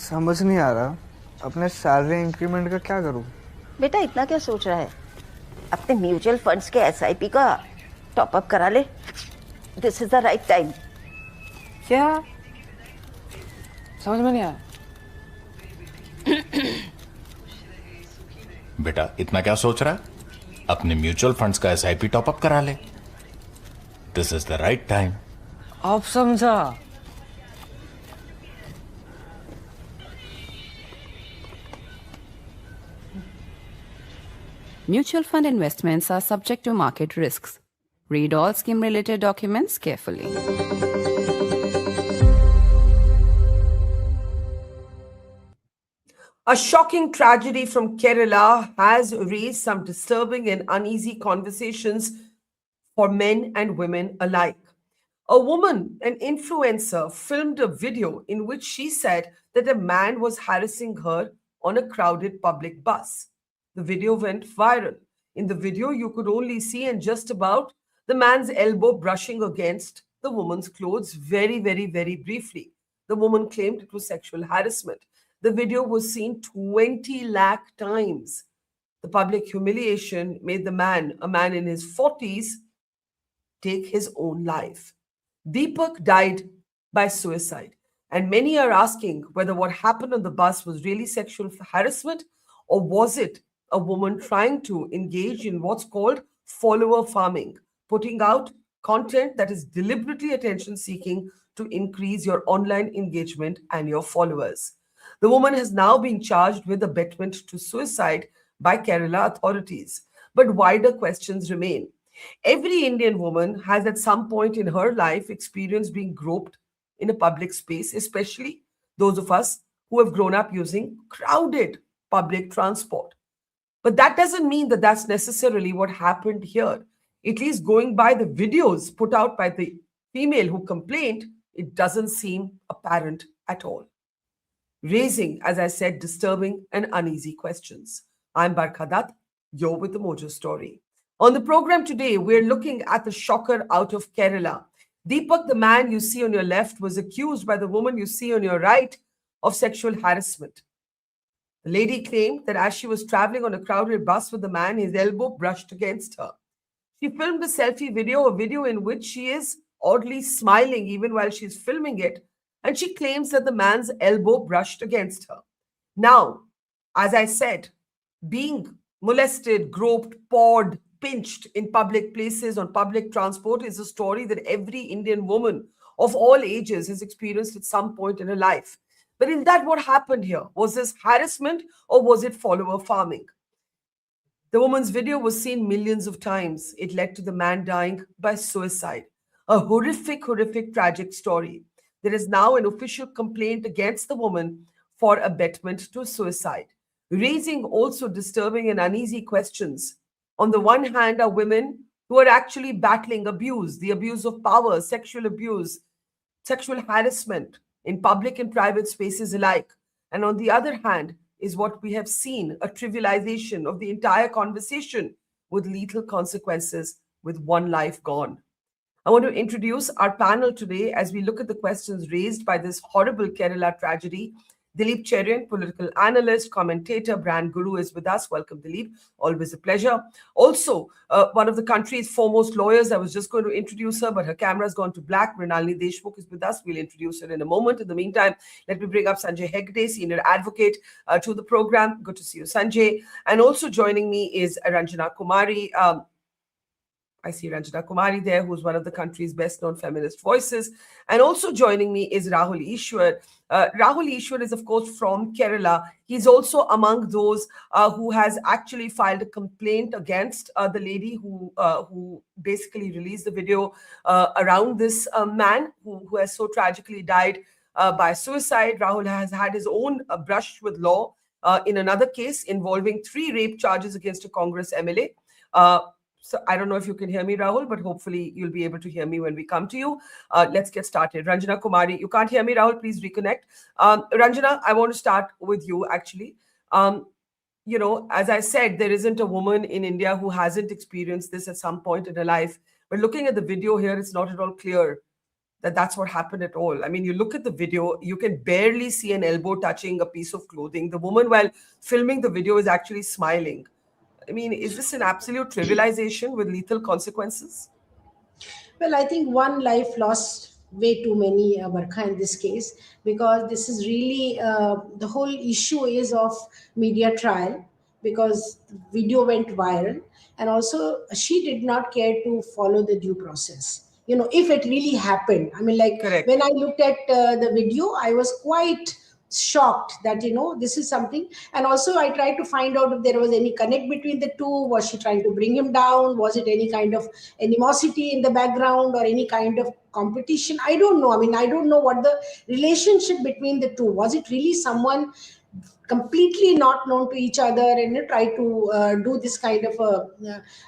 समझ नहीं आ रहा अपने सैलरी इंक्रीमेंट का क्या करूं। बेटा इतना क्या सोच रहा है? अपने म्यूचुअल फंड्स के एसआईपी का टॉपअप करा ले। This is the right time. क्या? समझ में नहीं आया। बेटा इतना क्या सोच रहा है? अपने म्यूचुअल फंड्स का एसआईपी टॉपअप करा ले। This is the right time. आप समझा। Mutual fund investments are subject to market risks. Read all scheme-related documents carefully. A shocking tragedy from Kerala has raised some disturbing and uneasy conversations for men and women alike. A woman, an influencer, filmed a video in which she said that a man was harassing her on a crowded public bus. The video went viral. In the video, you could only see and just about the man's elbow brushing against the woman's clothes very, very briefly. The woman claimed it was sexual harassment. The video was seen 20 lakh times. The public humiliation made the man, a man in his 40s, take his own life. Deepak died by suicide, and many are asking whether what happened on the bus was really sexual harassment or was it a woman trying to engage in what's called follower farming, putting out content that is deliberately attention seeking to increase your online engagement and your followers. The woman has now been charged with abetment to suicide by Kerala authorities. But wider questions remain. Every Indian woman has at some point in her life experienced being groped in a public space, especially those of us who have grown up using crowded public transport. But that doesn't mean that that's necessarily what happened here. At least going by the videos put out by the female who complained, it doesn't seem apparent at all. Raising, as I said, disturbing and uneasy questions. I'm Barkha, you're with the Mojo Story. On the program today, we're looking at the shocker out of Kerala. Deepak, the man you see on your left, was accused by the woman you see on your right of sexual harassment. The lady claimed that as she was traveling on a crowded bus with the man, his elbow brushed against her. She filmed a selfie video, a video in which she is oddly smiling even while she's filming it, and she claims that the man's elbow brushed against her. Now, as I said, being molested, groped, pawed, pinched in public places on public transport is a story that every Indian woman of all ages has experienced at some point in her life. But is that what happened here? Was this harassment or was it follower farming? The woman's video was seen millions of times. It led to the man dying by suicide. A horrific, tragic story. There is now an official complaint against the woman for abetment to suicide, raising also disturbing and uneasy questions. On the one hand, are women who are actually battling abuse, the abuse of power, sexual abuse, sexual harassment in public and private spaces alike. And on the other hand, is what we have seen, a trivialization of the entire conversation with lethal consequences, with one life gone. I want to introduce our panel today as we look at the questions raised by this horrible Kerala tragedy. Dilip Cherian, political analyst, commentator, brand guru, is with us. Welcome, Dilip. Always a pleasure. Also, one of the country's foremost lawyers. I was just going to introduce her, but her camera's gone to black. Mrinalini Deshmukh is with us. We'll introduce her in a moment. In the meantime, let me bring up Sanjay Hegde, senior advocate, to the program. Good to see you, Sanjay. And also joining me is Ranjana Kumari. I see Ranjana Kumari there, who's one of the country's best-known feminist voices. And also joining me is Rahul Ishwar. Rahul Ishwar is, of course, from Kerala. He's also among those who has actually filed a complaint against the lady who basically released the video around this man who has so tragically died by suicide. Rahul has had his own brush with law in another case involving 3 rape charges against a Congress MLA. So I don't know if you can hear me, Rahul, but hopefully you'll be able to hear me when we come to you. Let's get started. Ranjana Kumari, you can't hear me, Rahul, please reconnect. Ranjana, I want to start with you, actually. You know, as I said, there isn't a woman in India who hasn't experienced this at some point in her life. But looking at the video here, it's not at all clear that that's what happened at all. I mean, you look at the video, you can barely see an elbow touching a piece of clothing. The woman, while filming the video, is actually smiling. I mean, is this an absolute trivialization with lethal consequences? Well, I think one life lost way too many, Barkha, in this case, because this is really the whole issue is of media trial, because the video went viral, and also she did not care to follow the due process. If it really happened, I mean, like Correct. when I looked at the video, I was quite shocked that this is something. And also I tried to find out if there was any connect between the two. Was she trying to bring him down? Was it any kind of animosity in the background, or any kind of competition? I don't know. I mean, I don't know what the relationship between the two was. It really someone completely not known to each other and try to do this kind of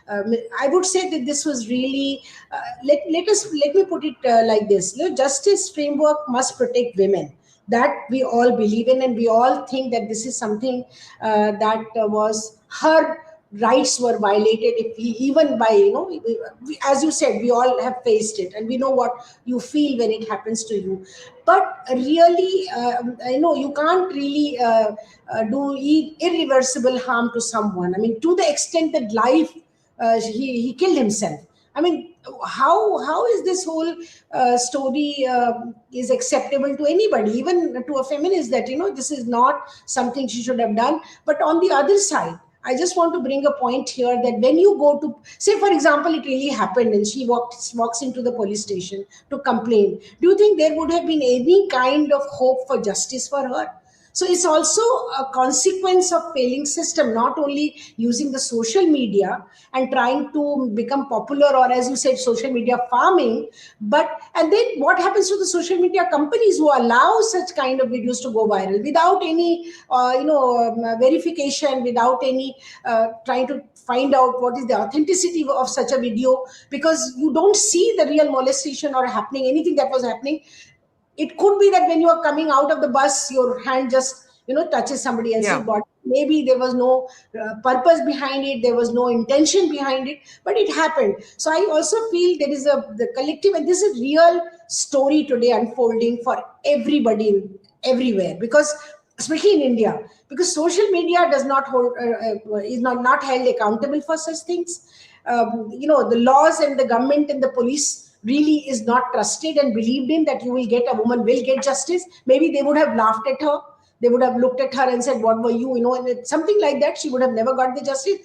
I would say that this was really let me put it like this. Justice framework must protect women, that we all believe in, and we all think that this is something that was her rights were violated. If we, even by as you said, we all have faced it, and we know what you feel when it happens to you. But really, I know you can't really do irreversible harm to someone. I mean, to the extent that life he killed himself. I mean, how is this whole story is acceptable to anybody, even to a feminist, that this is not something she should have done. But on the other side, I just want to bring a point here, that when you go to, say, for example, it really happened and she walks into the police station to complain, do you think there would have been any kind of hope for justice for her? So it's also a consequence of failing system, not only using the social media and trying to become popular, or as you said, social media farming, and then what happens to the social media companies who allow such kind of videos to go viral without any verification, without any trying to find out what is the authenticity of such a video, because you don't see the real molestation or happening, anything that was happening. It could be that when you are coming out of the bus, your hand just touches somebody else's Yeah. body. Maybe there was no purpose behind it, there was no intention behind it, but it happened. So I also feel there is the collective, and this is real story today unfolding for everybody everywhere, because especially in India, because social media does not hold is not held accountable for such things. The laws and the government and the police really is not trusted and believed in, that a woman will get justice. Maybe they would have laughed at her, they would have looked at her and said, what were you, and something like that. She would have never got the justice.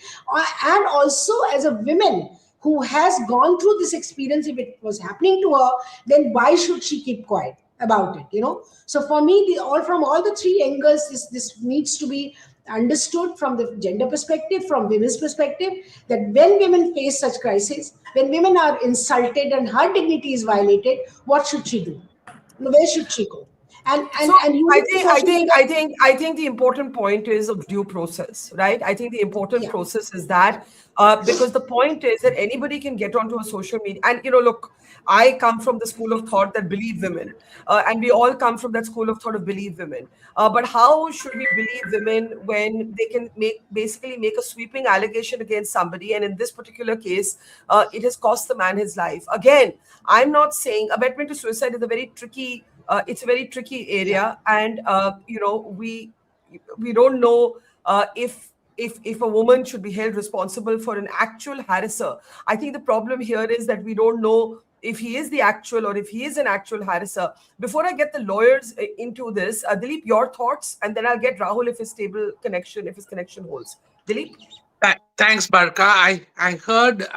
And also, as a woman who has gone through this experience, if it was happening to her, then why should she keep quiet about it? So for me, from all the three angles, this needs to be understood from the gender perspective, from women's perspective, that when women face such crises, when women are insulted and her dignity is violated, what should she do? Where should she go? And So using social media- I think the important point is of due process, right? I think the important Yeah. process is that because the point is that anybody can get onto a social media, and look, I come from the school of thought that believe women, and we all come from that school of thought of believe women. But how should we believe women when they can basically make a sweeping allegation against somebody, and in this particular case, it has cost the man his life? Again, I'm not saying abetment to suicide is a very tricky. It's a very tricky area, and we don't know if a woman should be held responsible for an actual harasser. I think the problem here is that we don't know if he is the actual or if he is an actual harasser. Before I get the lawyers into this, Dilip, your thoughts, and then I'll get Rahul if his connection holds. Dilip? Thanks, Barkha. I heard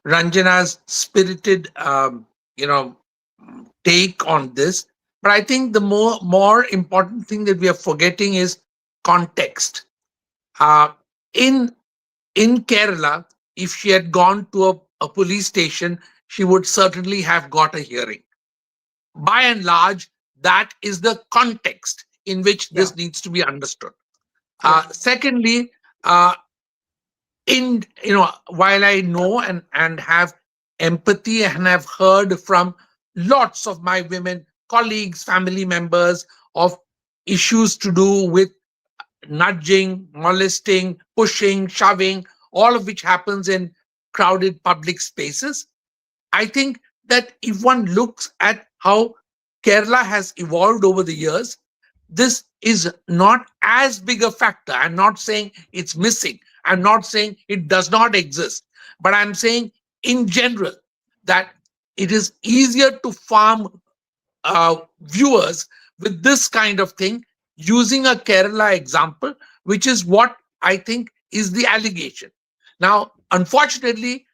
Ranjana's spirited take on this, but I think the more important thing that we are forgetting is context. Uh, in Kerala, if she had gone to a police station, she would certainly have got a hearing. By and large, that is the context in which this needs to be understood. Secondly, while I know and have empathy and have heard from lots of my women colleagues, family members, of issues to do with nudging, molesting, pushing, shoving, all of which happens in crowded public spaces, I think that if one looks at how Kerala has evolved over the years, this is not as big a factor. I'm not saying it's missing. I'm not saying it does not exist. But I'm saying in general that it is easier to farm viewers with this kind of thing using a Kerala example, which is what I think is the allegation. Now, unfortunately,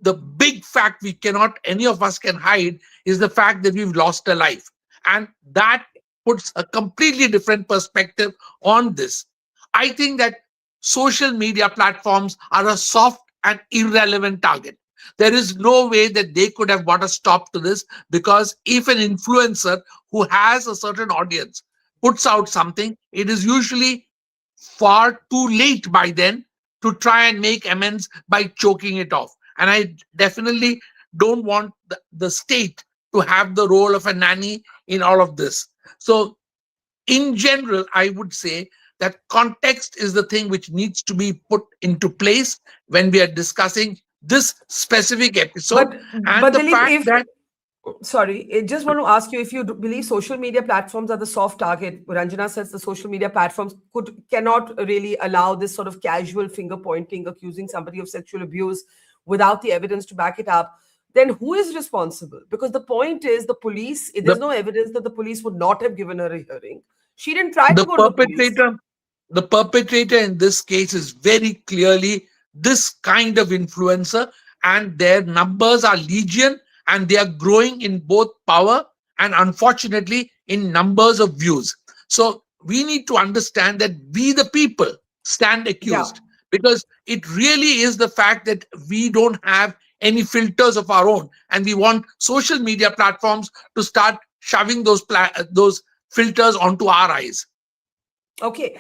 the big fact we cannot, any of us can hide, is the fact that we've lost a life. And that puts a completely different perspective on this. I think that social media platforms are a soft and irrelevant target. There is no way that they could have got a stop to this, because if an influencer who has a certain audience puts out something, it is usually far too late by then to try and make amends by choking it off. And I definitely don't want the state to have the role of a nanny in all of this. So, in general, I would say that context is the thing which needs to be put into place when we are discussing this specific episode. But And the Dilip, fact if that sorry, I just want to ask you if you believe social media platforms are the soft target. Ranjana says the social media platforms cannot really allow this sort of casual finger pointing, accusing somebody of sexual abuse without the evidence to back it up. Then who is responsible? Because the point is the police, the, there's no evidence that the police would not have given her a hearing. She didn't try to the go to the police. perpetrator the perpetrator in this case is very clearly this kind of influencer, and their numbers are legion, and they are growing in both power and unfortunately in numbers of views. So we need to understand that we the people stand Yeah. accused, because it really is the fact that we don't have any filters of our own, and we want social media platforms to start shoving those filters onto our eyes. Okay,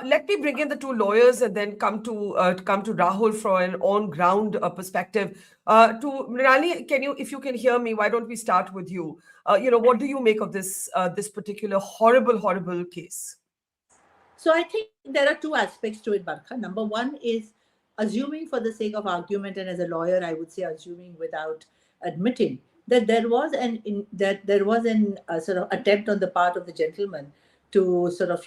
let me bring in the two lawyers and then come to Rahul for an on-ground perspective. To Mrinali, if you can hear me, why don't we start with you? What do you make of this particular horrible case? So I think there are two aspects to it, Barkha. Number one is assuming for the sake of argument, and as a lawyer, I would say assuming without admitting that there was an sort of attempt on the part of the gentleman to sort of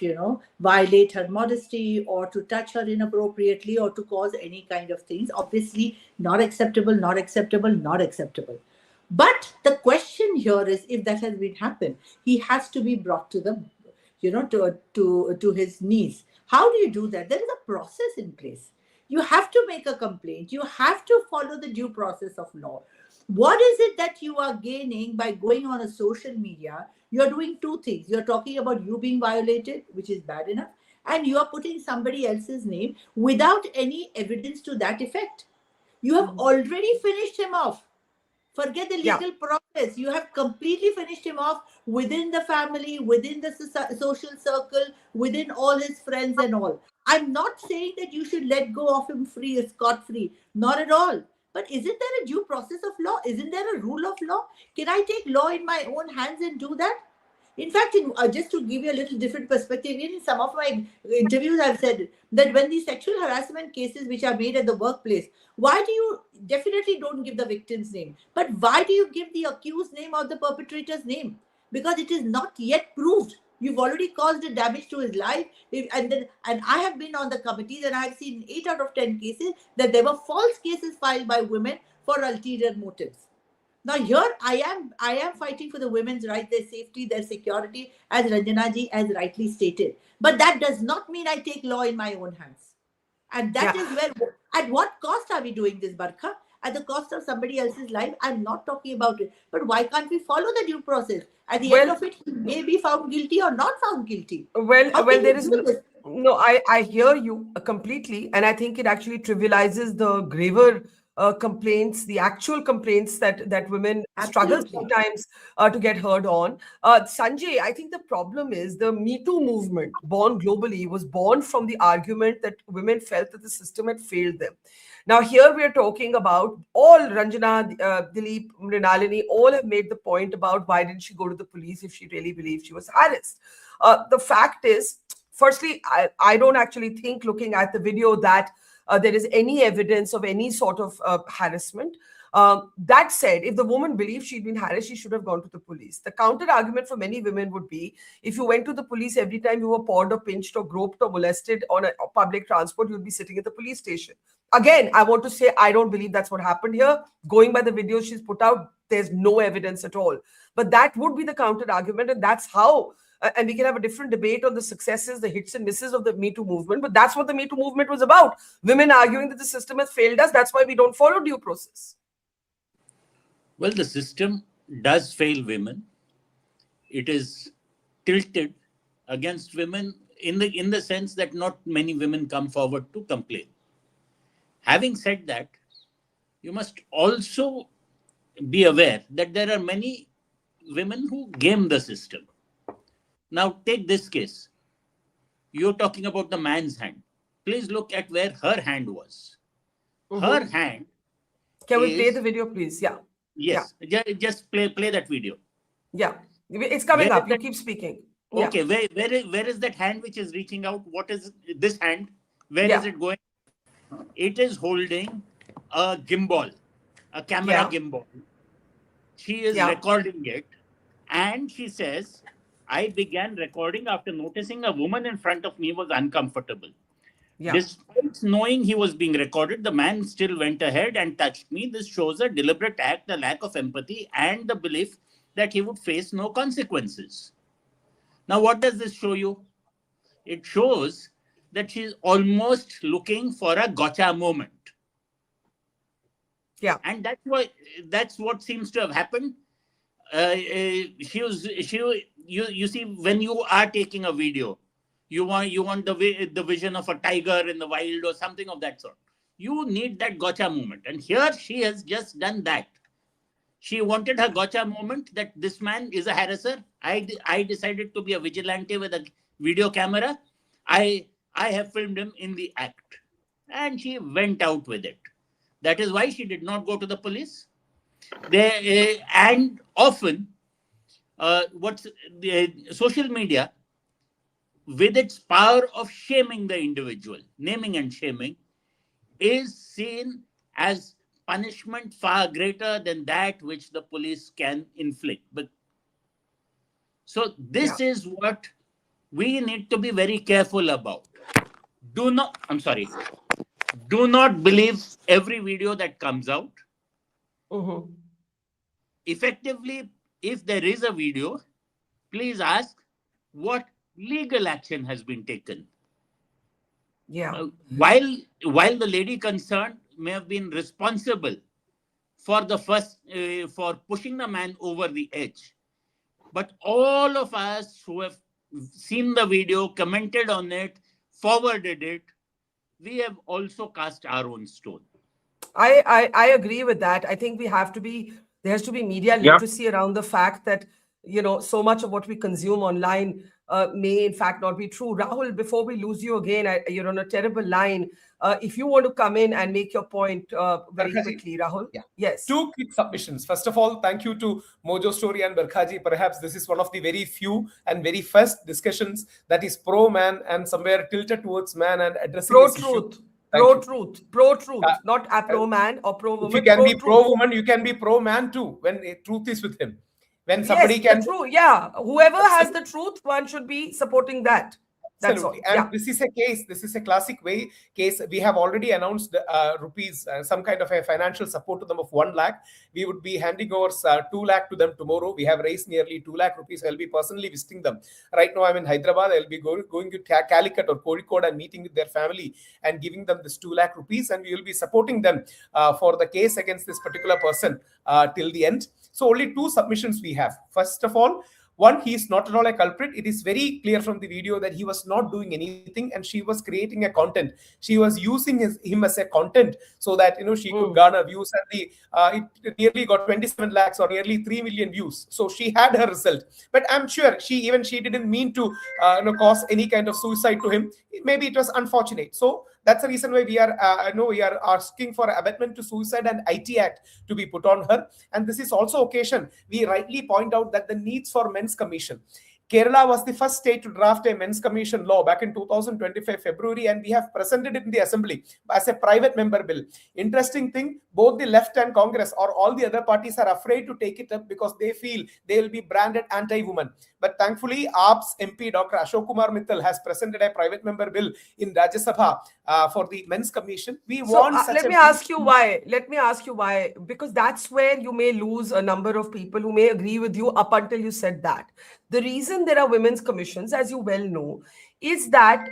violate her modesty or to touch her inappropriately or to cause any kind of things. Obviously, not acceptable, not acceptable, not acceptable. But the question here is, if that has been happened, he has to be brought to the to his knees. How do you do that? There is a process in place. You have to make a complaint. You have to follow the due process of law. What is it that you are gaining by going on a social media? You're doing two things. You're talking about you being violated, which is bad enough, and you are putting somebody else's name without any evidence to that effect. You have already finished him off. Forget the legal process. You have completely finished him off within the family, within the social circle, within all his friends and all. I'm not saying that you should let go of him free, scot-free. Not at all. But isn't there a due process of law? Isn't there a rule of law? Can I take law in my own hands and do that? In fact, just to give you a little different perspective, in some of my interviews, I've said that when these sexual harassment cases which are made at the workplace, why do you definitely don't give the victim's name? But why do you give the accused name or the perpetrator's name? Because it is not yet proved. You've already caused a damage to his life. And I have been on the committees and I have seen 8 out of 10 cases that there were false cases filed by women for ulterior motives. Now here I am fighting for the women's right, their safety, their security, as Ranjana ji has rightly stated. But that does not mean I take law in my own hands. And that is where, at what cost are we doing this, Barkha? At the cost of somebody else's life? I'm not talking about it. But why can't we follow the due process? At the end of it, he may be found guilty or not found guilty. There is no, I hear you completely. And I think it actually trivializes the graver complaints, the actual complaints that women struggle sometimes to get heard on. Sanjay, I think the problem is the Me Too movement, born globally, was born from the argument that women felt that the system had failed them. Now, here we are talking about all Ranjana, Dilip, Mrinalini, all have made the point about why didn't she go to the police if she really believed she was harassed. The fact is, firstly, I don't actually think, looking at the video, that there is any evidence of any sort of harassment. That said, if the woman believed she'd been harassed, she should have gone to the police. The counter argument for many women would be, if you went to the police every time you were pawed or pinched or groped or molested on a public transport, you'd be sitting at the police station. Again, I want to say I don't believe that's what happened here. Going by the videos she's put out, there's no evidence at all. But that would be the counter argument, and that's how. And we can have a different debate on the successes, the hits and misses of the Me Too movement. But that's what the Me Too movement was about. Women arguing that the system has failed us. That's why we don't follow due process. Well, the system does fail women. It is tilted against women in the sense that not many women come forward to complain. Having said that, you must also be aware that there are many women who game the system. Now, take this case. You're talking about the man's hand. Please look at where her hand was. Her hand. Can we play the video, please? Yeah. Yes. Yeah. Just play that video. Yeah. It's coming up. You keep speaking. Okay. Yeah. Where is that hand which is reaching out? What is this hand? Where is it going? It is holding a gimbal, a camera gimbal. She is recording it. And she says, I began recording after noticing a woman in front of me was uncomfortable. Yeah. Despite knowing he was being recorded, the man still went ahead and touched me. This shows a deliberate act, a lack of empathy, and the belief that he would face no consequences. Now, what does this show you? It shows that she's almost looking for a gotcha moment. Yeah. And that's what seems to have happened. You see, when you are taking a video, you want the vision of a tiger in the wild or something of that sort. You need that gotcha moment. And here she has just done that. She wanted her gotcha moment that this man is a harasser. I decided to be a vigilante with a video camera. I have filmed him in the act. And she went out with it. That is why she did not go to the police. And often, social media, with its power of shaming the individual, naming and shaming, is seen as punishment far greater than that which the police can inflict. But so this is what we need to be very careful about. Do not believe every video that comes out. Effectively, if there is a video, please ask what legal action has been taken. Yeah. While the lady concerned may have been responsible for for pushing the man over the edge, but all of us who have seen the video, commented on it, forwarded it, we have also cast our own stone. I agree with that. I think there has to be media literacy around the fact that, so much of what we consume online may in fact not be true. Rahul, before we lose you again, you're on a terrible line. If you want to come in and make your point very quickly, Rahul. Yeah. Yes. 2 quick submissions. First of all, thank you to Mojo Story and Barkha. Perhaps this is one of the very few and very first discussions that is pro-man and somewhere tilted towards man and addressing pro-truth. Pro-truth, not a pro-man or pro-woman. If you can be pro-woman, you can be pro-man too, when truth is with him. When somebody can... True, whoever has the truth, one should be supporting that. That's Absolutely. all. And this is a case, this is a classic case. We have already announced rupees, some kind of a financial support to them of 1 lakh. We would be handing over 2 lakh to them tomorrow. We have raised nearly 2 lakh rupees. I'll be personally visiting them. Right now, I'm in Hyderabad. I'll be going to Calicut or Kozhikode and meeting with their family and giving them this 2 lakh rupees. And we will be supporting them for the case against this particular person till the end. So only 2 submissions we have. First of all, one, he is not at all a culprit. It is very clear from the video that he was not doing anything and she was creating a content. She was using him as a content so that she could garner views, and it nearly got 27 lakhs or nearly 3 million views. So she had her result. But I'm sure she didn't mean to cause any kind of suicide to him. Maybe it was unfortunate. So that's the reason why we are asking for abetment to suicide and IT Act to be put on her. And this is also occasion we rightly point out that the needs for men's commission. Kerala was the first state to draft a men's commission law back in 2025 February, and we have presented it in the assembly as a private member bill. Interesting thing, both the left and Congress or all the other parties are afraid to take it up because they feel they will be branded anti-woman. But thankfully, AAP's MP Dr. Ashok Kumar Mittal has presented a private member bill in Rajya Sabha for the men's commission. We want such let me ask you why. Let me ask you why. Because that's where you may lose a number of people who may agree with you up until you said that. The reason there are women's commissions, as you well know, is that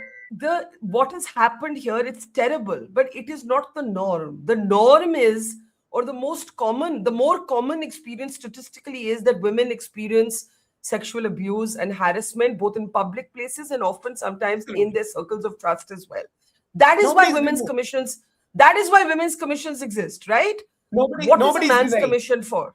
what has happened here, it's terrible, but it is not the norm. The norm is, or the more common experience statistically is that women experience sexual abuse and harassment both in public places and often sometimes in their circles of trust as well. That is why women's commissions. That is why women's commissions exist, right? What is a man's commission for?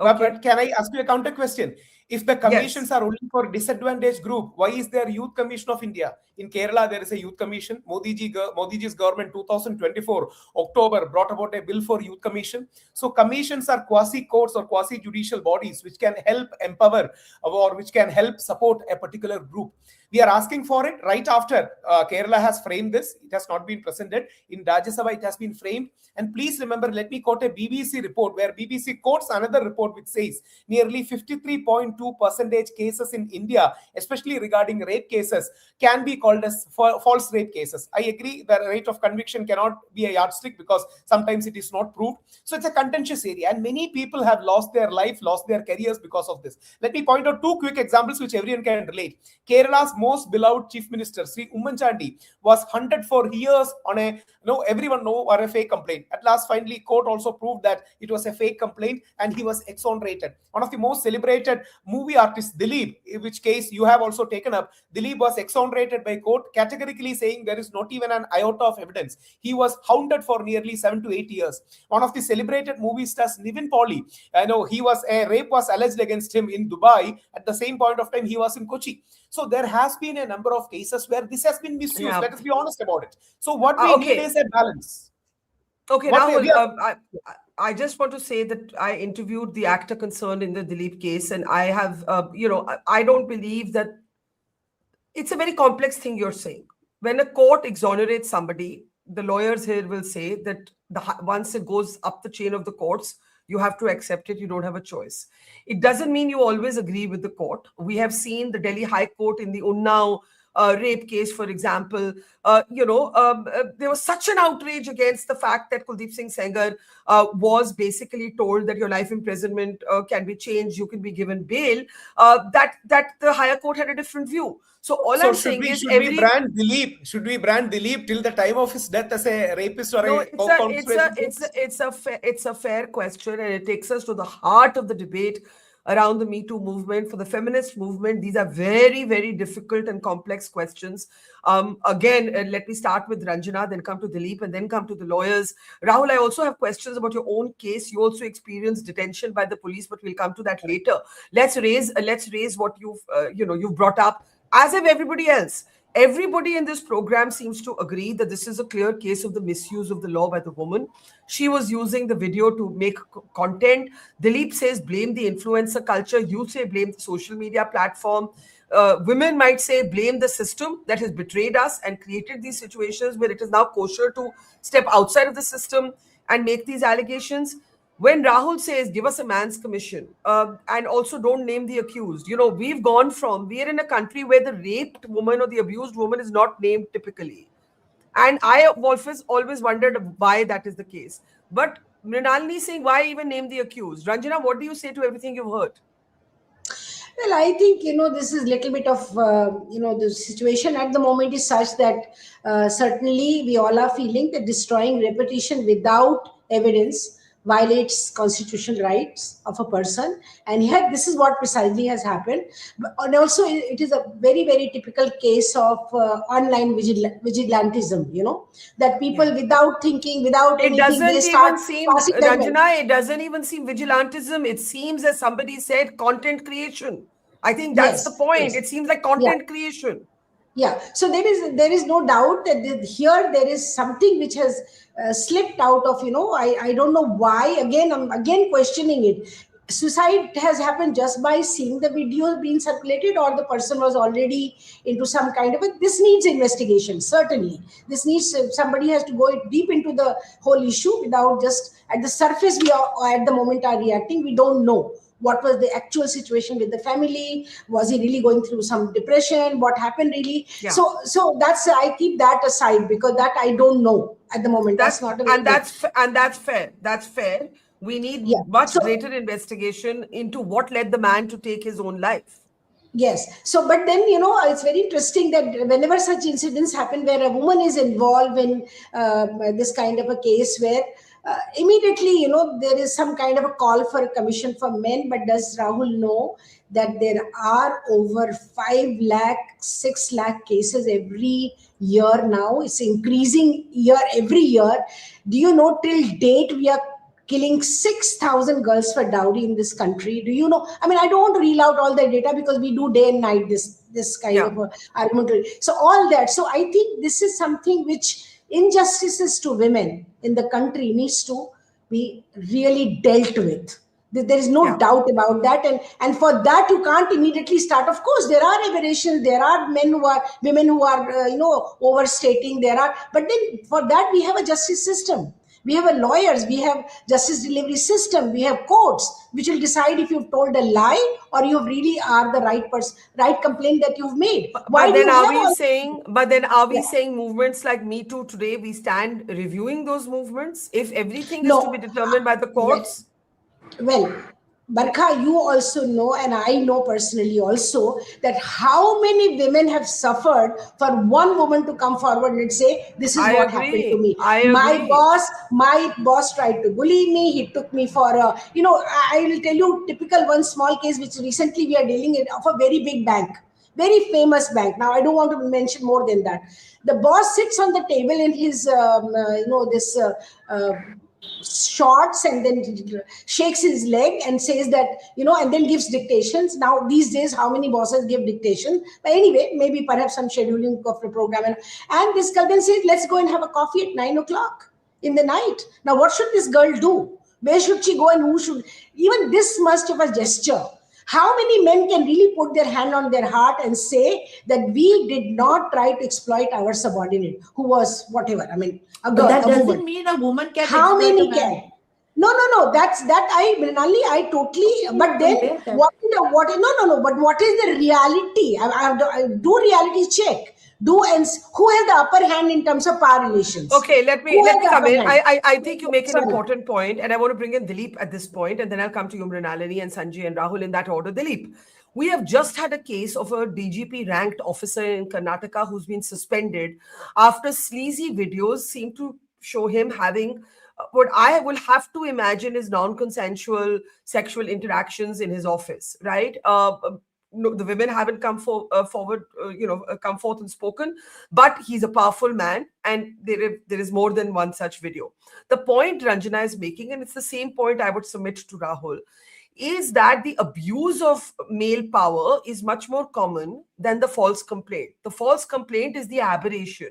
Okay. But can I ask you a counter question? If the commissions are only for disadvantaged group, why is there Youth Commission of India? In Kerala, there is a Youth Commission. Modiji's government 2024 October brought about a bill for Youth Commission. So commissions are quasi-courts or quasi-judicial bodies which can help empower or which can help support a particular group. We are asking for it right after Kerala has framed this. It has not been presented. In Rajya Sabha, it has been framed. And please remember, let me quote a BBC report where BBC quotes another report which says nearly 53.2% cases in India, especially regarding rape cases, can be called as false rape cases. I agree the rate of conviction cannot be a yardstick because sometimes it is not proved. So it's a contentious area and many people have lost their life, lost their careers because of this. Let me point out two quick examples which everyone can relate. Kerala's most beloved chief minister, Sri Ummanchandi, was hunted for years on everyone know a fake complaint. At last, finally, court also proved that it was a fake complaint and he was exonerated. One of the most celebrated movie artists, Dilip, which case you have also taken up, Dilip was exonerated by court, categorically saying there is not even an iota of evidence. He was hounded for nearly 7 to 8 years. One of the celebrated movie stars, Nivin Pauly, a rape was alleged against him in Dubai. At the same point of time, he was in Kochi. So there has been a number of cases where this has been misused. Yeah. Let us be honest about it. So what we need is a balance. Okay, Rahul, I just want to say that I interviewed the actor concerned in the Dilip case, and I have, I don't believe that it's a very complex thing you're saying. When a court exonerates somebody, the lawyers here will say that once it goes up the chain of the courts, you have to accept it. You don't have a choice. It doesn't mean you always agree with the court. We have seen the Delhi High Court in the Unnao rape case, for example. There was such an outrage against the fact that Kuldeep Singh Sengar was basically told that your life imprisonment can be changed, you can be given bail, that the higher court had a different view. So I'm saying is should we brand Dilip till the time of his death as a rapist or it's a fair question, and it takes us to the heart of the debate around the Me Too movement. For the feminist movement, these are very, very difficult and complex questions. Again, let me start with Ranjana, then come to Dilip, and then come to the lawyers. Rahul, I also have questions about your own case. You also experienced detention by the police, but we'll come to that later. Let's raise what you've brought up, as have everybody else. Everybody in this program seems to agree that this is a clear case of the misuse of the law by the woman. She was using the video to make content. Dilip says blame the influencer culture. You say blame the social media platform. Women might say blame the system that has betrayed us and created these situations where it is now kosher to step outside of the system and make these allegations. When Rahul says, give us a man's commission, and also don't name the accused, we are in a country where the raped woman or the abused woman is not named typically. And I always wondered why that is the case. But Mrinalini saying, why even name the accused? Ranjana, what do you say to everything you've heard? Well, I think, this is a little bit of, the situation at the moment is such that certainly we all are feeling that destroying reputation without evidence violates constitutional rights of a person, and yet this is what precisely has happened. And also it is a very, very typical case of online vigilantism, that people without thinking, without anything, they start passing Ranjana, it doesn't even seem vigilantism. It seems, as somebody said, content creation. I think that's the point. Yes. It seems like content creation. Yeah, so there is no doubt that here there is something which has slipped out of, I don't know why. I'm again questioning it. suicide has happened just by seeing the video being circulated, or the person was already into some kind of a, this needs investigation. Certainly this needs, somebody has to go deep into the whole issue. Without just at the surface, we are at the moment are reacting. We don't know what was the actual situation with the family. Was he really going through some depression? What happened really? Yeah. So that's, I keep that aside, because that I don't know at the moment. That's not a that's fair. That's fair. We need Yeah. much greater investigation into what led the man to take his own life. Yes. So, but then, it's very interesting that whenever such incidents happen where a woman is involved in this kind of a case, where immediately, there is some kind of a call for a commission for men. But does Rahul know that there are over 5 lakh, 6 lakh cases every year now? It's increasing every year. Do you know, till date, we are killing 6,000 girls for dowry in this country? Do you know? I mean, I don't want to reel out all the data because we do day and night this kind of argument. So all that. So I think this is something which injustices to women in the country needs to be really dealt with. There is no doubt about that, and for that you can't immediately start. Of course, there are aberrations. There are women who are overstating. But then for that we have a justice system. We have lawyers, we have justice delivery system, we have courts which will decide if you've told a lie or you really are the right person, right complaint that you've made. But then are we saying movements like Me Too today, we stand reviewing those movements if everything is to be determined by the courts? Well, Barkha, you also know, and I know personally also, that how many women have suffered for one woman to come forward and say, this is what happened to me. My boss tried to bully me. He took me for a, I will tell you typical one small case which recently we are dealing with, of a very big bank, very famous bank. Now, I don't want to mention more than that. The boss sits on the table in his, shorts, and then shakes his leg and says that, and then gives dictations. Now these days, how many bosses give dictation? But anyway, maybe perhaps some scheduling of the program, and this girl then says, let's go and have a coffee at 9 o'clock in the night. Now what should this girl do? Where should she go, and who should? Even this much of a gesture, how many men can really put their hand on their heart and say that we did not try to exploit our subordinate, who was whatever? I mean, a girl. But that doesn't woman. mean a woman can. How many can? No. That's that. I totally. But then what? No. But what is the reality? I do reality check. Who has the upper hand in terms of power relations? Okay, let me come in. I think you make an important point, and I want to bring in Dilip at this point, and then I'll come to you, Mrinalini and Sanjay and Rahul in that order. Dilip, we have just had a case of a DGP ranked officer in Karnataka who's been suspended after sleazy videos seem to show him having what I will have to imagine is non-consensual sexual interactions in his office, right? No, the women haven't come forward, come forth and spoken, but he's a powerful man, and there is more than one such video. The point Ranjana is making, and it's the same point I would submit to Rahul, is that the abuse of male power is much more common than the false complaint. The false complaint is the aberration.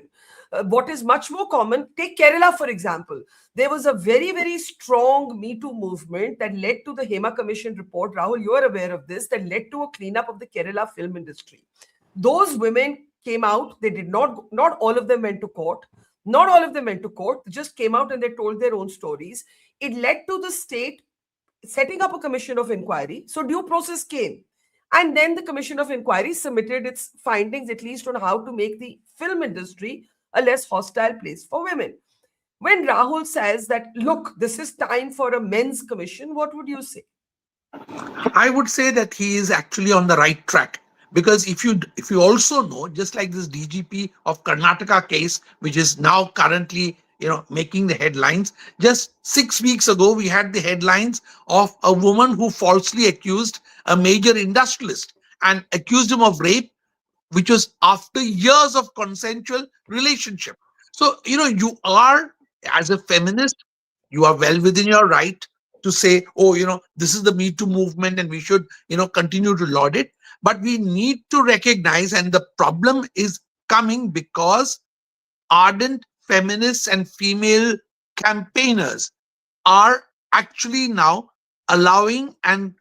What is much more common, take Kerala, for example. There was a very, very strong Me Too movement that led to the Hema Commission report. Rahul, you are aware of this, that led to a cleanup of the Kerala film industry. Those women came out. They did not all of them went to court. Not all of them went to court. They just came out and they told their own stories. It led to the state setting up a commission of inquiry. So due process came. And then the commission of inquiry submitted its findings, at least on how to make the film industry a less hostile place for women. When Rahul says that, look, this is time for a men's commission, what would you say? I would say that he is actually on the right track. Because if you also know, just like this DGP of Karnataka case, which is now currently making the headlines, just 6 weeks ago we had the headlines of a woman who falsely accused a major industrialist and accused him of rape, which was after years of consensual relationship. So you are, as a feminist, you are well within your right to say, oh, this is the Me Too movement and we should continue to laud it. But we need to recognize, and the problem is coming because ardent feminists and female campaigners are actually now allowing and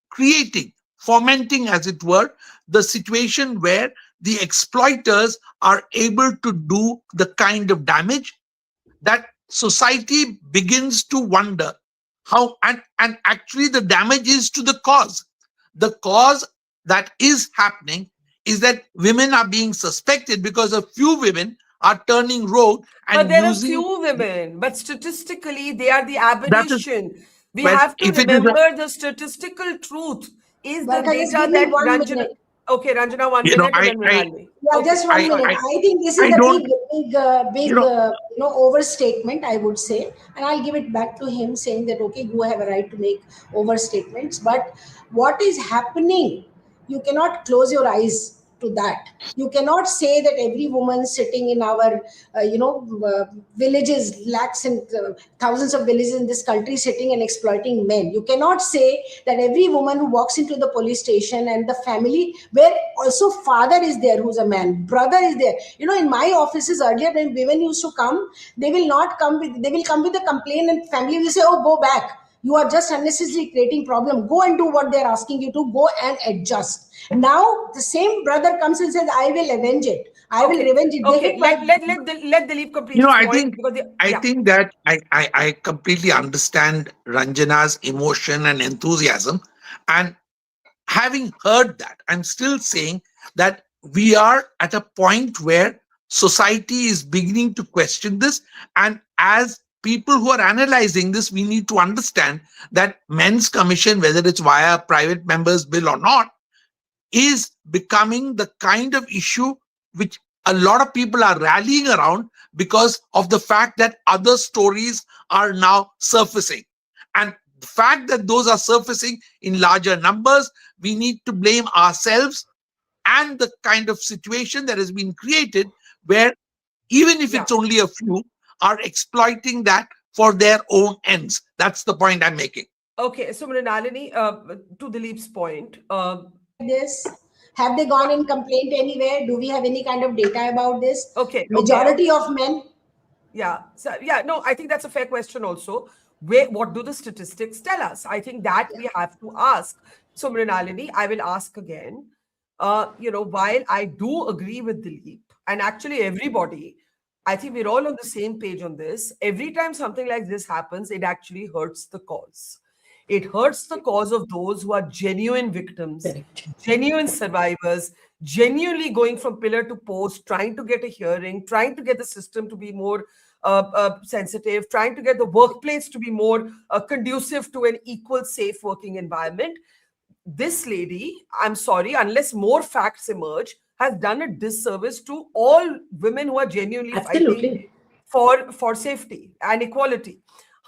creating, fomenting, as it were, the situation where the exploiters are able to do the kind of damage that society begins to wonder how, and actually the damage is to the cause. The cause that is happening is that women are being suspected because a few women are turning rogue But and there are using few women, but statistically, they are the that is, aberration. We well, have to if it is a, remember the statistical truth is the Barkha, just data give me that 1 minute. Okay, Ranjana, 1 you know, minute, and then Mrinalini. Yeah, Okay, just 1 minute. sorry. I think this is I a don't, big, you know, overstatement, I would say. And I'll give it back to him saying that, okay, you have a right to make overstatements. But what is happening, you cannot close your eyes to that. You cannot say that every woman sitting in our, villages, lakhs and thousands of villages in this country sitting and exploiting men. You cannot say that every woman who walks into the police station and the family, where also father is there who's a man, brother is there. In my offices earlier, when women used to come, they will come with a complaint, and family will say, oh, go back. You are just unnecessarily creating problem. Go and do what they're asking you to. Go and adjust. Now the same brother comes and says, I will avenge it. I will revenge it. Okay, let Dilip complete his I point. think Because I think that I completely understand Ranjana's emotion and enthusiasm. And having heard that, I'm still saying that we are at a point where society is beginning to question this. And as people who are analyzing this, we need to understand that men's commission, whether it's via private members bill or not, is becoming the kind of issue which a lot of people are rallying around because of the fact that other stories are now surfacing. And the fact that those are surfacing in larger numbers, we need to blame ourselves and the kind of situation that has been created where, even if it's only a few, are exploiting that for their own ends. That's the point I'm making. Okay, so Mrinalini, to Dilip's point, this? Have they gone and complained anywhere? Do we have any kind of data about this? Okay. Majority of men. Yeah. So, yeah, no, I think that's a fair question also. What do the statistics tell us? I think that we have to ask. So, Mrinalini, I will ask again. While I do agree with Dilip, and actually everybody, I think we're all on the same page on this. Every time something like this happens, it actually hurts the cause. It hurts the cause of those who are genuine victims, genuine survivors, genuinely going from pillar to post, trying to get a hearing, trying to get the system to be more sensitive, trying to get the workplace to be more conducive to an equal, safe working environment. This lady, I'm sorry, unless more facts emerge, has done a disservice to all women who are genuinely fighting for safety and equality.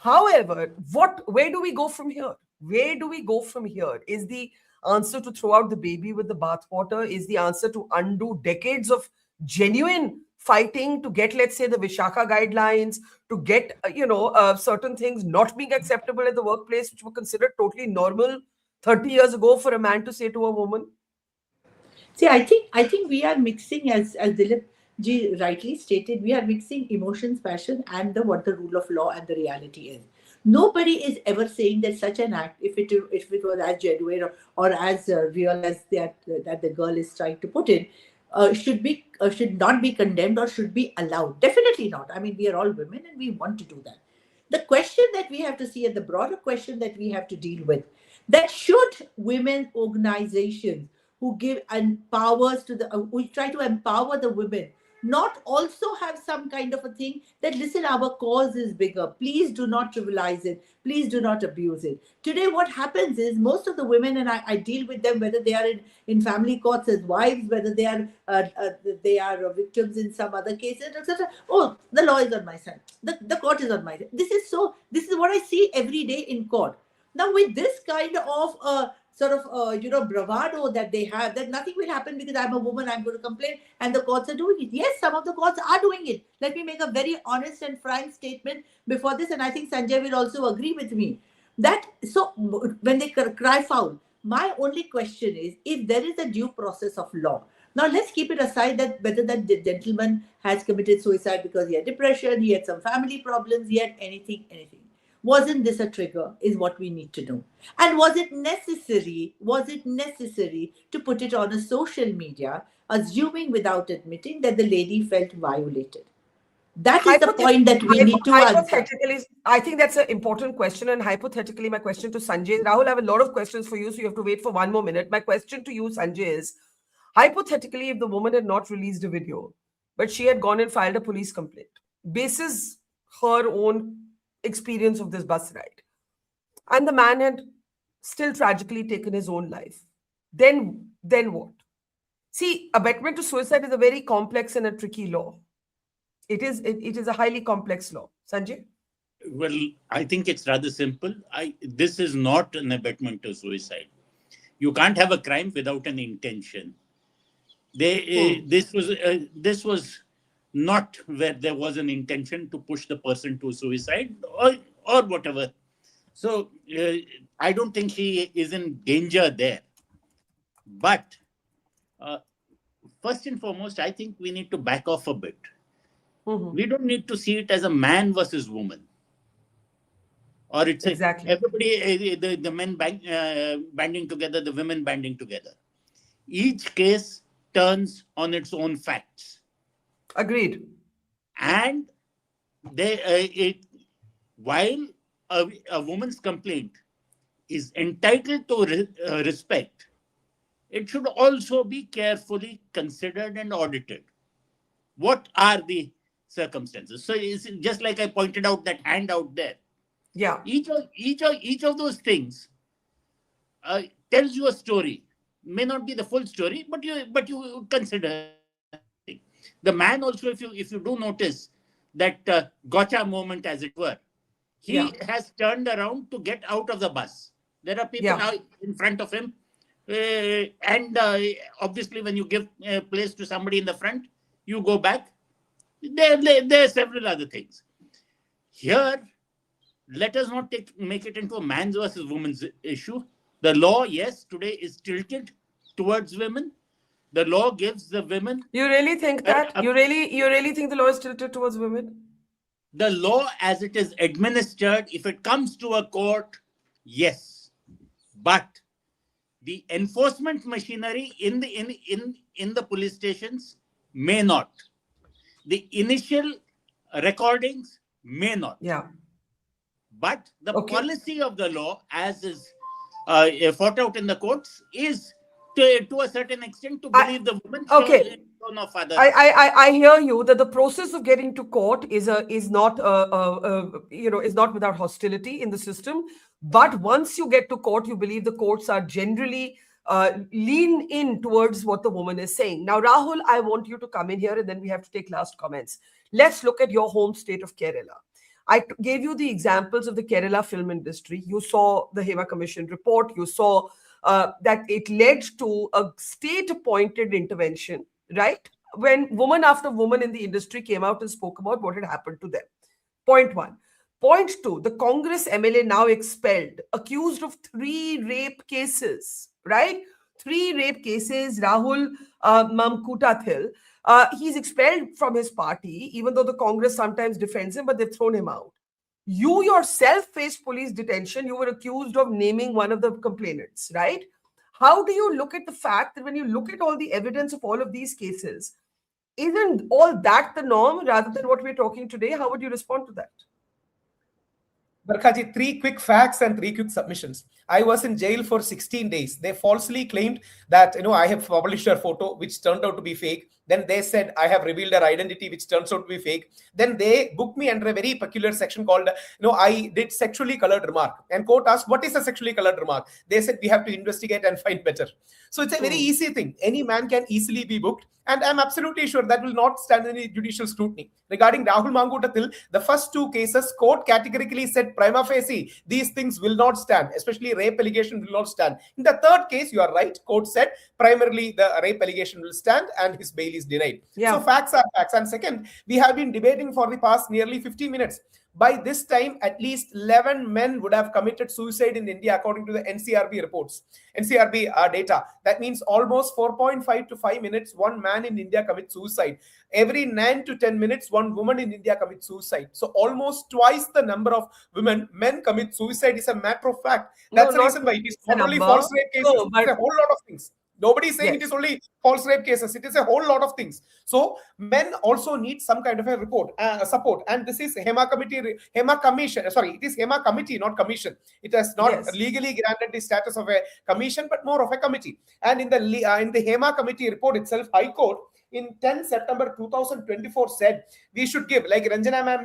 However, where do we go from here? Where do we go from here? Is the answer to throw out the baby with the bathwater? Is the answer to undo decades of genuine fighting to get, let's say, the Vishaka guidelines, to get, certain things not being acceptable at the workplace, which were considered totally normal 30 years ago for a man to say to a woman? See, I think we are mixing, as Dilip ji rightly stated, we are mixing emotions, passion, and what the rule of law and the reality is. Nobody is ever saying that such an act, if it was as genuine or as real as that the girl is trying to put in, should not be condemned or should be allowed. Definitely not. I mean, we are all women and we want to do that. The question that we have to see, and the broader question that we have to deal with, that should women organizations who give powers to who try to empower the women, not also have some kind of a thing that, listen, our cause is bigger. Please do not trivialize it. Please do not abuse it. Today, what happens is most of the women, and I deal with them, whether they are in family courts as wives, whether they are victims in some other cases, etc. Oh, the law is on my side. The court is on my side. This is what I see every day in court. Now, with this kind of bravado that they have, that nothing will happen because I'm a woman, I'm going to complain, and the courts are doing it. Yes, some of the courts are doing it. Let me make a very honest and frank statement before this, and I think Sanjay will also agree with me. So when they cry foul, my only question is if there is a due process of law. Now, let's keep it aside that whether that gentleman has committed suicide because he had depression, he had some family problems, he had anything. Wasn't this a trigger is what we need to know. And was it necessary to put it on a social media, assuming without admitting that the lady felt violated? That is the point that we need to answer. Hypothetically, I think that's an important question. And hypothetically, my question to Sanjay, Rahul, I have a lot of questions for you, so you have to wait for one more minute. My question to you, Sanjay, is hypothetically, if the woman had not released a video, but she had gone and filed a police complaint, basis her own experience of this bus ride, and the man had still tragically taken his own life, then what? See, abetment to suicide is a very complex and a tricky law. It is a highly complex law. Sanjay? Well, I think it's rather simple. This is not an abetment to suicide. You can't have a crime without an intention. This was not where there was an intention to push the person to suicide or whatever. So I don't think she is in danger there. But first and foremost, I think we need to back off a bit. We don't need to see it as a man versus woman. Or it's everybody, the men banding together, the women banding together. Each case turns on its own facts. Agreed. And while a woman's complaint is entitled to respect, it should also be carefully considered and audited. What are the circumstances? So it's just like I pointed out that hand out there. Yeah. Each of those things tells you a story. May not be the full story, but you consider. The man also, if you do notice that gotcha moment, as it were, he has turned around to get out of the bus. There are people now in front of him, and obviously, when you give place to somebody in the front, you go back. There are several other things. Here, let us not make it into a man's versus woman's issue. The law, yes, today is tilted towards women. The law gives the women. You really think that? You really think the law is tilted towards women? The law, as it is administered, if it comes to a court, yes, but the enforcement machinery in the police stations may not. The initial recordings may not. Yeah. But the policy of the law, as is fought out in the courts, is to a certain extent to believe the woman. Okay. I hear you that the process of getting to court is not without hostility in the system. But once you get to court, you believe the courts are generally lean in towards what the woman is saying. Now, Rahul, I want you to come in here and then we have to take last comments. Let's look at your home state of Kerala. I gave you the examples of the Kerala film industry. You saw the Hema Commission report. You saw that it led to a state-appointed intervention, right? When woman after woman in the industry came out and spoke about what had happened to them. Point one. Point two, the Congress MLA now expelled, accused of 3 rape cases, right? 3 rape cases, Rahul Mamkutathil. He's expelled from his party, even though the Congress sometimes defends him, but they've thrown him out. You yourself faced police detention. You were accused of naming one of the complainants, right? How do you look at the fact that when you look at all the evidence of all of these cases, isn't all that the norm rather than what we're talking today? How would you respond to that? Barkha, 3 quick facts and 3 quick submissions. I was in jail for 16 days. They falsely claimed that, I have published a photo which turned out to be fake. Then they said I have revealed her identity, which turns out to be fake. Then they booked me under a very peculiar section called, I did sexually colored remark. And court asked, what is a sexually colored remark? They said, we have to investigate and find better. So it's a very easy thing. Any man can easily be booked. And I'm absolutely sure that will not stand any judicial scrutiny. Regarding Rahul Mangutathil, the first 2 cases, court categorically said prima facie, these things will not stand, especially rape allegation will not stand. In the 3rd case, you are right, court said primarily the rape allegation will stand and his bail is denied. Yeah. So facts are facts. And second, we have been debating for the past nearly 50 minutes. by this time, at least 11 men would have committed suicide in India, according to the NCRB reports, NCRB data. That means almost 4.5 to 5 minutes, one man in India commits suicide. Every 9 to 10 minutes, one woman in India commits suicide. So almost twice the number of men commit suicide is a matter of fact. That's the reason why it is not only false rape cases, it's a whole lot of things. Nobody is saying it is only false rape cases. It is a whole lot of things. So men also need some kind of a report, support. And this is Hema Commission. Sorry, it is Hema Committee, not commission. It has not legally granted the status of a commission, but more of a committee. And in the Hema Committee report itself, High Court in 10 September 2024 said we should give, like Ranjana ma'am,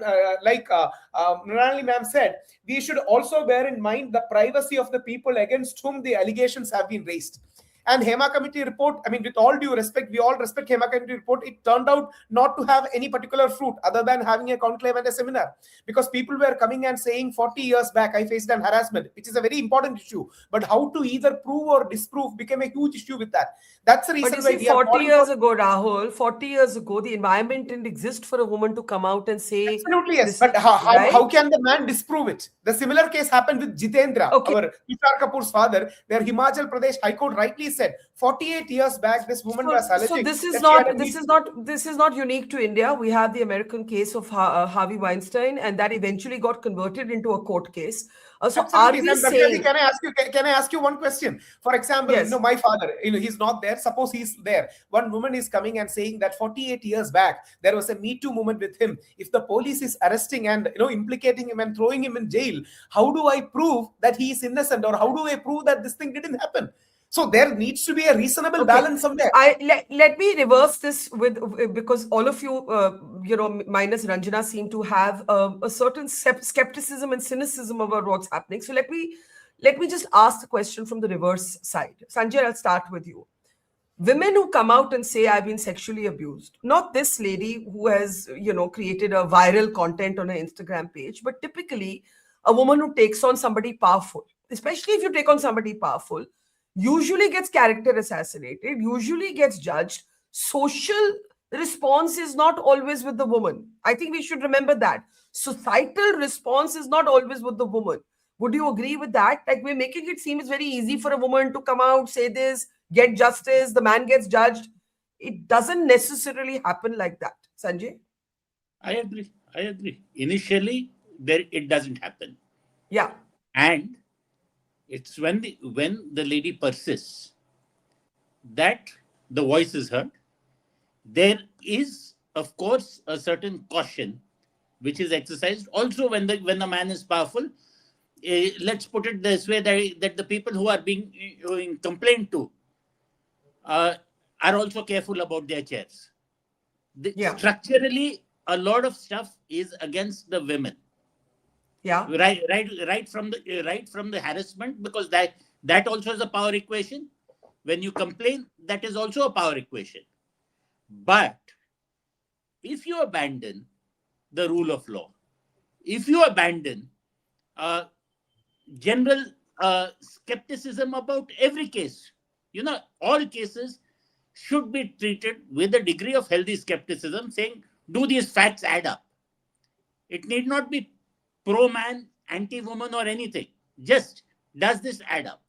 Mrinalini ma'am said, we should also bear in mind the privacy of the people against whom the allegations have been raised. And Hema Committee report, I mean, with all due respect, we all respect Hema Committee report, it turned out not to have any particular fruit other than having a conclave and a seminar. Because people were coming and saying 40 years back, I faced an harassment, which is a very important issue. But how to either prove or disprove became a huge issue with that. That's the reason why we 40 years ago, Rahul, 40 years ago, the environment didn't exist for a woman to come out and say... Absolutely, yes. But how can the man disprove it? The similar case happened with Jitendra, our Tushar Kapoor's father, where Himachal Pradesh High Court rightly said 48 years back this woman was alleging. So this is not unique to India. We have the American case of Harvey Weinstein, and that eventually got converted into a court case. So are we saying? Can I ask you one question? For example, my father, he's not there. Suppose he's there. One woman is coming and saying that 48 years back there was a Me Too movement with him. If the police is arresting and implicating him and throwing him in jail, how do I prove that he is innocent, or how do I prove that this thing didn't happen? So there needs to be a reasonable balance somewhere. Let me reverse this because all of you, minus Ranjana, seem to have a certain skepticism and cynicism about what's happening. So let me just ask the question from the reverse side. Sanjay, I'll start with you. Women who come out and say I've been sexually abused, not this lady who has created a viral content on her Instagram page, but typically a woman who takes on somebody powerful, especially if you take on somebody powerful, usually gets character assassinated, usually gets judged. Social response is not always with the woman. I think we should remember that. Societal response is not always with the woman. Would you agree with that? Like, we're making it seem it's very easy for a woman to come out, say this, get justice, the man gets judged. It doesn't necessarily happen like that. Sanjay? I agree. Initially, it doesn't happen. Yeah. And it's when the lady persists that the voice is heard. There is, of course, a certain caution which is exercised. Also, when the man is powerful, let's put it this way, that the people who are being complained to are also careful about their chairs. Structurally, a lot of stuff is against the women. Yeah. Right from the harassment, because that also is a power equation. When you complain, that is also a power equation. But if you abandon the rule of law, if you abandon general skepticism about every case, all cases should be treated with a degree of healthy skepticism, saying, do these facts add up? It need not be pro-man, anti-woman or anything. Just, does this add up?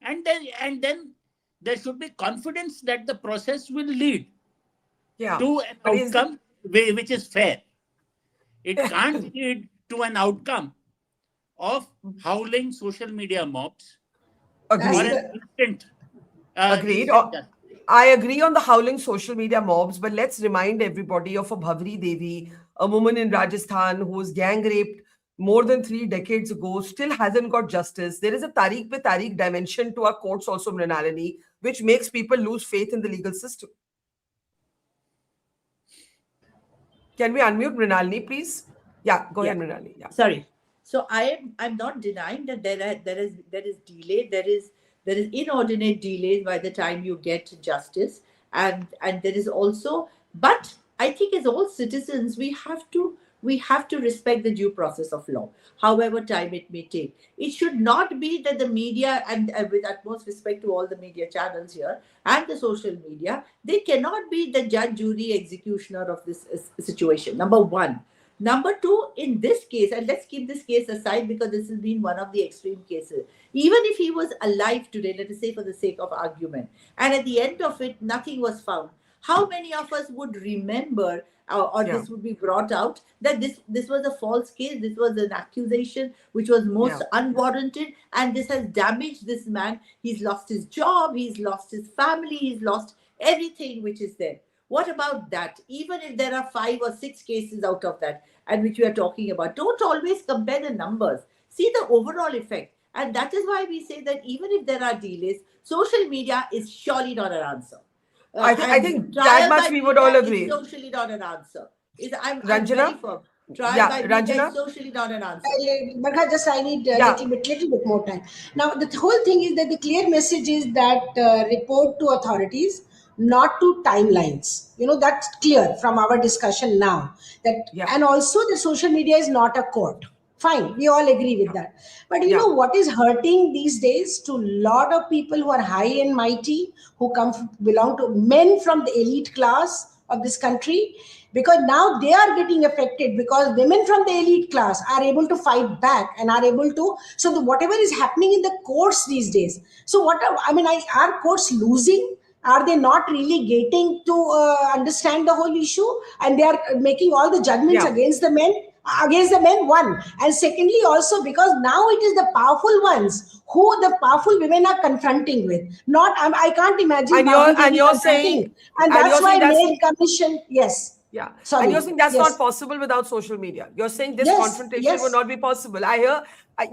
And then there should be confidence that the process will lead to an outcome which is fair. It can't lead to an outcome of howling social media mobs. Agreed. I agree on the howling social media mobs, but let's remind everybody of a Bhavri Devi, a woman in Rajasthan who was gang raped more than 3 decades ago, still hasn't got justice. There is a Tariq pe Tariq dimension to our courts also, Mrinalini, which makes people lose faith in the legal system. Can we unmute Mrinalini, please? Yeah, go ahead, Mrinalini. Yeah. Sorry. So I'm not denying that there is delay, there is inordinate delays by the time you get justice, and there is also, but I think as all citizens we have to respect the due process of law, however time it may take. It should not be that the media, and with utmost respect to all the media channels here and the social media, they cannot be the judge, jury, executioner of this situation. Number one. Number two, in this case, and let's keep this case aside because this has been one of the extreme cases. Even if he was alive today, let us say for the sake of argument, and at the end of it, nothing was found, how many of us would remember or this would be brought out that this was a false case, this was an accusation which was most unwarranted, and this has damaged this man. He's lost his job, he's lost his family, he's lost everything which is there. What about that? Even if there are 5 or 6 cases out of that, and which we are talking about, don't always compare the numbers. See the overall effect. And that is why we say that even if there are delays, social media is surely not an answer. I think that much we would all agree. It's socially not an answer. I'm Ranjana? very firm. Trial by media is socially not an answer. Barkha, just I need a little bit more time. Now, the whole thing is that the clear message is that report to authorities, not to timelines. That's clear from our discussion now. And also the social media is not a court. Fine, we all agree with that. But you know what is hurting these days to a lot of people who are high and mighty, who belong to men from the elite class of this country, because now they are getting affected because women from the elite class are able to fight back and are able to. So whatever is happening in the courts these days. So are courts losing? Are they not really getting to understand the whole issue? And they are making all the judgments against the men? One. And secondly, also because now it is the powerful ones who the powerful women are confronting with. Not, I can't imagine. And you're saying, and that's why maid commission, Yeah. Sorry. And you're saying that's not possible without social media. You're saying this confrontation would not be possible. I hear,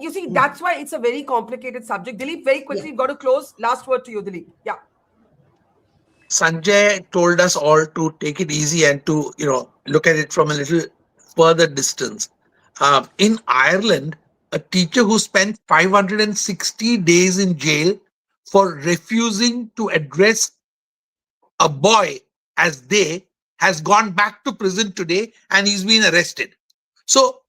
you see, that's why it's a very complicated subject. Dilip, very quickly, got to close. Last word to you, Dilip. Yeah. Sanjay told us all to take it easy and to, look at it from a little further distance. In Ireland, a teacher who spent 560 days in jail for refusing to address a boy as they has gone back to prison today and he's been arrested. So,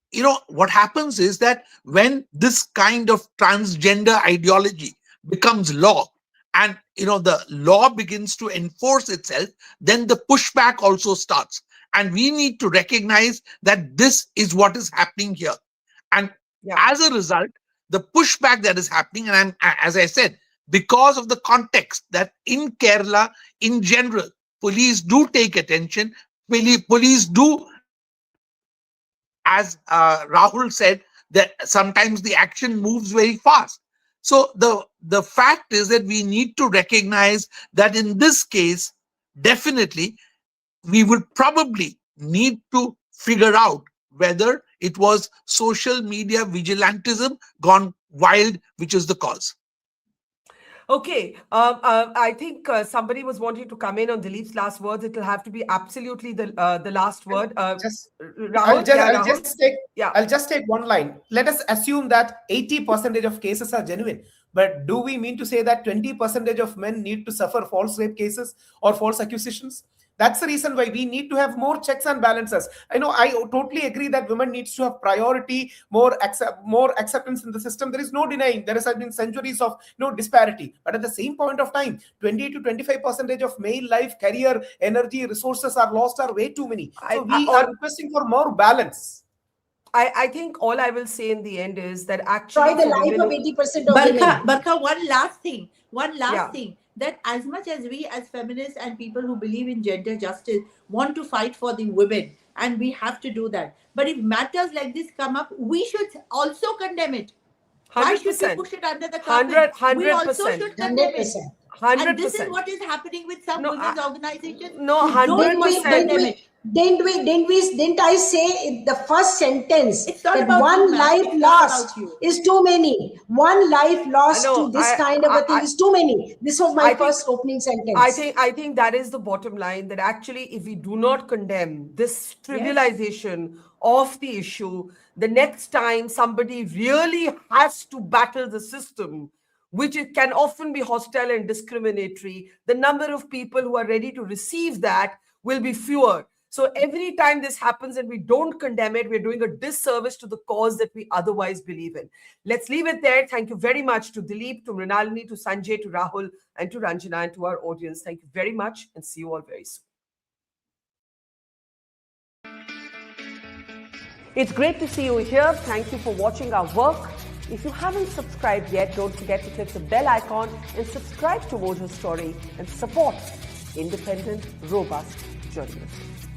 what happens is that when this kind of transgender ideology becomes law and, the law begins to enforce itself, then the pushback also starts. And we need to recognize that this is what is happening here. And as a result, the pushback that is happening, and as I said, because of the context that in Kerala, in general, police do take attention, police do, as Rahul said, that sometimes the action moves very fast. So the fact is that we need to recognize that in this case, definitely, we would probably need to figure out whether it was social media vigilantism gone wild, which is the cause. Okay, I think somebody was wanting to come in on Dilip's last words. It will have to be absolutely the last word. I'll just take one line. Let us assume that 80% of cases are genuine. But do we mean to say that 20% of men need to suffer false rape cases or false accusations? That's the reason why we need to have more checks and balances. I totally agree that women needs to have priority, more acceptance in the system. There is no denying there has been centuries of disparity. But at the same point of time, 20 to 25% of male life, career, energy, resources are lost are way too many. So we are requesting for more balance. I think all I will say in the end is that try actually the life of 80% of women. Barkha, one last thing. That as much as we as feminists and people who believe in gender justice want to fight for the women, and we have to do that, but if matters like this come up, we should also condemn it. 100%. Why should we push it under the carpet? 100%. We also should condemn it. 100%. And this is what is happening with some women's organizations. No, 100%. Didn't I say the first sentence that one life lost is too many? One life lost to this kind of a thing is too many. This was my first opening sentence. I think that is the bottom line, that actually if we do not condemn this trivialization of the issue, the next time somebody really has to battle the system, which it can often be hostile and discriminatory, the number of people who are ready to receive that will be fewer. So every time this happens and we don't condemn it, we're doing a disservice to the cause that we otherwise believe in. Let's leave it there. Thank you very much to Dilip, to Mrinalini, to Sanjay, to Rahul, and to Ranjana, and to our audience. Thank you very much, and see you all very soon. It's great to see you here. Thank you for watching our work. If you haven't subscribed yet, don't forget to click the bell icon and subscribe to Mojo Story and support independent, robust journalism.